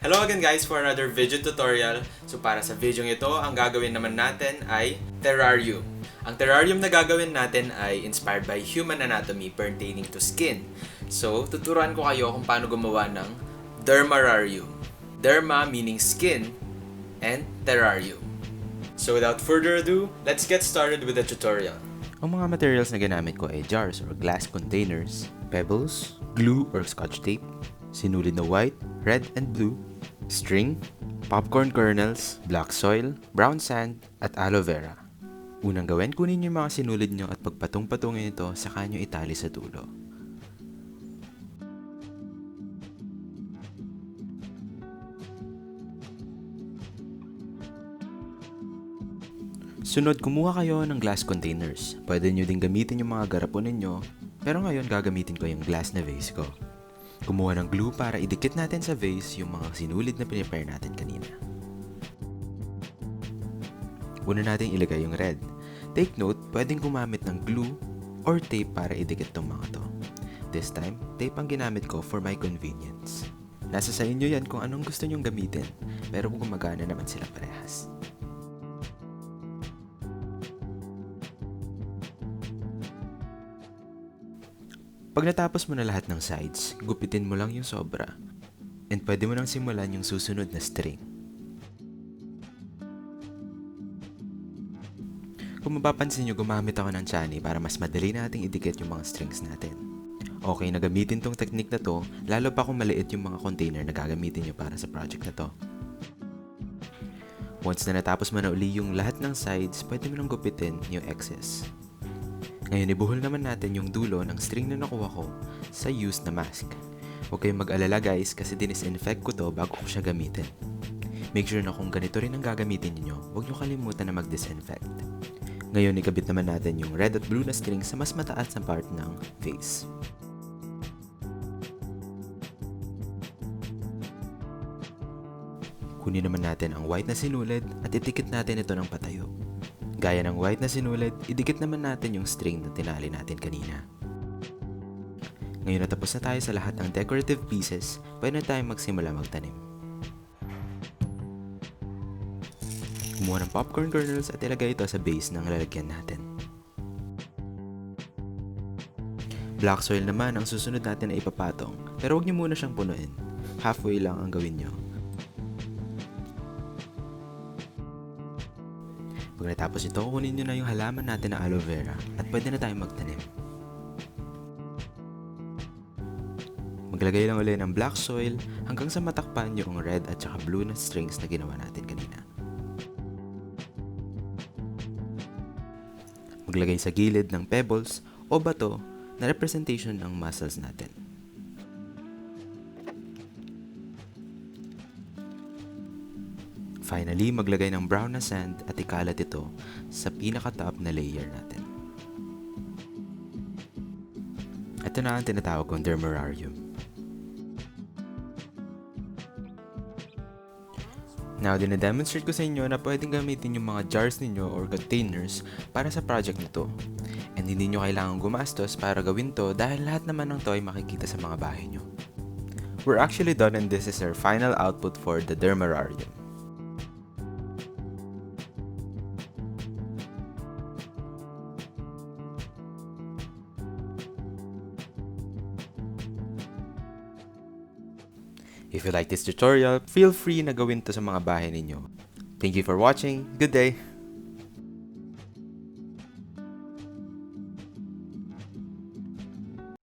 Hello again guys for another video tutorial. So para sa video ito, ang gagawin naman natin ay Terrarium. Ang terrarium na gagawin natin ay inspired by human anatomy pertaining to skin. So tuturuan ko kayo kung paano gumawa ng Dermarrarium. Derma meaning skin and terrarium. So without further ado, let's get started with the tutorial. Ang mga materials na ginamit ko ay jars or glass containers, pebbles, glue or scotch tape, sinulid na white, red and blue, string, popcorn kernels, black soil, brown sand, at aloe vera. Unang gawin, kunin yung mga sinulid nyo at pagpatong-patungin ito saka nyo itali sa dulo. Sunod, kumuha kayo ng glass containers. Pwede nyo din gamitin yung mga garapon ninyo, pero ngayon gagamitin ko yung glass na vase ko. Kumuha ng glue para idikit natin sa vase yung mga sinulid na pinipare natin kanina. Una natin ilagay yung red. Take note, pwedeng gumamit ng glue or tape para idikit tong mga to. This time, tape ang ginamit ko for my convenience. Nasa sa inyo yan kung anong gusto nyong gamitin, pero kung gumagana naman sila parehas. Pag natapos mo na lahat ng sides, gupitin mo lang yung sobra. And pwede mo nang simulan yung susunod na string. Kung mapapansin nyo, gumamit ako ng tsani para mas madali nating idikit yung mga strings natin. Okay na gamitin tong technique na to, lalo pa kung maliit yung mga container na gagamitin nyo para sa project na to. Once na natapos mo na uli yung lahat ng sides, pwede mo nang gupitin yung excess. Ngayon, ibuhol naman natin yung dulo ng string na nakuha ko sa used na mask. Huwag kayong mag-alala guys kasi dinisinfect ko to bago ko siya gamitin. Make sure na kung ganito rin ang gagamitin niyo, huwag nyo kalimutan na mag-disinfect. Ngayon, ikabit naman natin yung red at blue na string sa mas mataas na part ng vase. Kunin naman natin ang white na sinulid at itikit natin ito ng patayo. Gaya ng white na sinulid, idikit naman natin yung string na tinali natin kanina. Ngayon na tapos na tayo sa lahat ng decorative pieces, pwede na tayong magsimula magtanim. Kumuha ng popcorn kernels at ilagay ito sa base ng lalagyan natin. Black soil naman ang susunod natin na ipapatong, pero huwag niyo muna siyang punuin. Halfway lang ang gawin niyo. Pag natapos ito, kunin nyo na yung halaman natin na aloe vera at pwede na tayong magtanim. Maglagay lang ulit ng black soil hanggang sa matakpan yung red at saka blue na strings na ginawa natin kanina. Maglagay sa gilid ng pebbles o bato na representation ng muscles natin. Finally, maglagay ng brown na sand at ikalat ito sa pinaka-top na layer natin. Ito na ang tinatawag kong Dermarrarium. Now, dinademonstrate ko sa inyo na pwedeng gamitin yung mga jars ninyo or containers para sa project na to. And hindi nyo kailangan gumastos para gawin to dahil lahat naman ng to ay makikita sa mga bahay nyo. We're actually done and this is our final output for the Dermarrarium. If you like this tutorial, feel free na gawin to sa mga bahay ninyo. Thank you for watching. Good day!